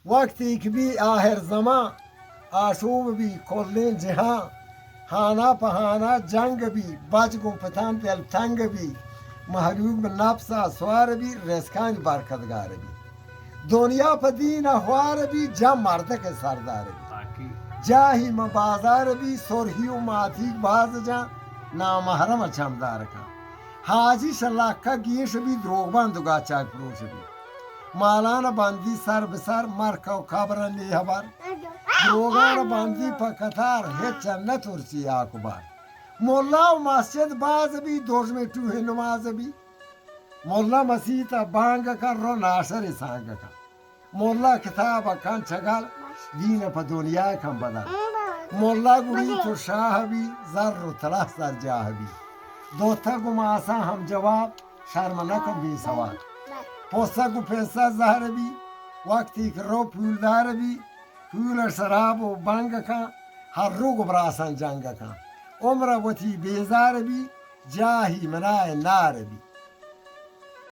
वक्ती की भी आहिर जमा आशूब भी कोल्लें जहां हाना पहाना जंग भी बच गो पठान पे तंग भी महरूब नफ्सा स्वार भी रेस्कान बरकतगार भी दुनिया पदीन अखबार भी जम मर्द के सरदार भी जाही म बाजार भी सोरही माथी बाज जा नामहरम चमदार का हाजी सलाह का गीश भी द्रोगबन दुगा चाक प्रोश भी मालाना बंदी सर बसर मर का खबर ले हबर द्रोगान बंदी पकतार है जन्नत उर्सी आकबार मोल्ला मस्जिद बाज भी दोज में टूहे नमाज भी मोल्ला मसीता बांग का रो नाशर सांग का मोल्ला किताब अकान छगल दीन प दुनिया कम बदल मोल्ला गुड़ी तो शाह भी जर तला सर जाह भी दोथा गुमासा हम जवाब शर्म न को भी सवाल पोसा को पैसा जहर भी वक्त एक रो फूलदार भी फूल शराब व बंग का हर रोग बरासन जंग का उम्र वथी बेजार भी जाही मनाए नार भी